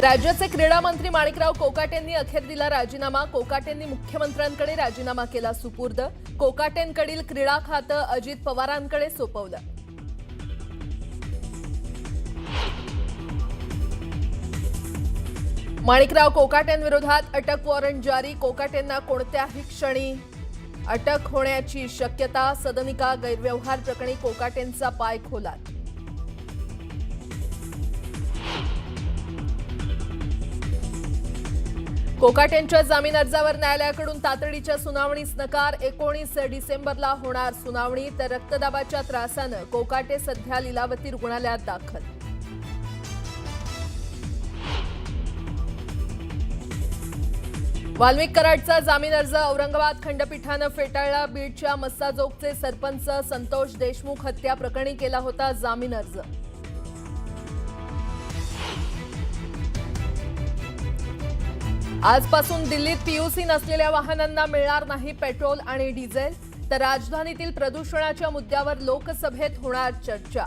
राज्याचे क्रीडा मंत्री माणिकराव कोकाटेंनी अखेर दिला राजीनामा। कोकाटेंनी मुख्यमंत्र्यांकडे राजीनामा केला सुपूर्द। कोकाटेंकडील क्रीडा खातं अजित पवारांकडे सोपवलं। माणिकराव कोकाटेंविरोधात अटक वॉरंट जारी। कोकाटेंना कोणत्याही क्षणी अटक होण्याची शक्यता। सदनिका गैरव्यवहार प्रकरणी कोकाटेंचा पाय खोलात। कोकाटेंच्या जामीन अर्जावर न्यायालयाकडून तातडीच्या सुनावणीस नकार। 19 डिसेंबरला होणार सुनावणी। तर रक्तदाबाच्या त्रासानं कोकाटे सध्या लीलावती रुग्णालयात दाखल। वाल्मिक कराडचा जामीन अर्ज औरंगाबाद खंडपीठानं फेटाळला। बीडच्या मस्साजोगचे सरपंच संतोष देशमुख हत्या प्रकरणी केला होता जामीन अर्ज। आजपासून दिल्लीत पीयूसी नसलेल्या वाहनांना मिळणार नाही पेट्रोल आणि डिझेल। तर राजधानीतील प्रदूषणाच्या मुद्द्यावर लोकसभेत होणार चर्चा।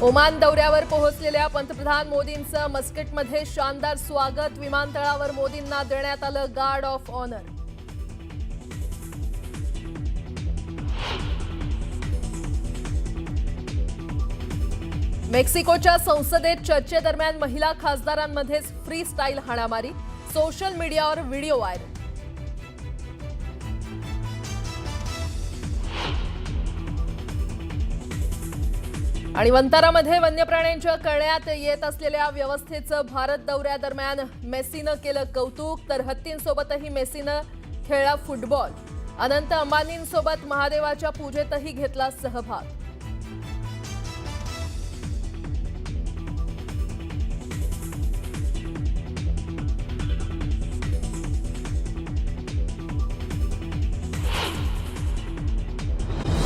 ओमान दौऱ्यावर पोहोचलेल्या पंतप्रधान मोदींचं मस्कटमध्ये शानदार स्वागत। विमानतळावर मोदींना देण्यात आलं गार्ड ऑफ ऑनर। मेक्सिकोच्या संसदेत चर्चेदरम्यान महिला खासदारांमध्येच फ्री स्टाईल हाणामारी। सोशल मीडियावर व्हिडिओ व्हायरल। आणि वंतारामध्ये वन्य प्राण्यांच्या करण्यात येत असलेल्या व्यवस्थेचं भारत दौऱ्यादरम्यान मेसीनं केलं कौतुक। तर हत्तींसोबतही मेसीनं खेळला फुटबॉल। अनंत अंबानींसोबत महादेवाच्या पूजेतही घेतला सहभाग।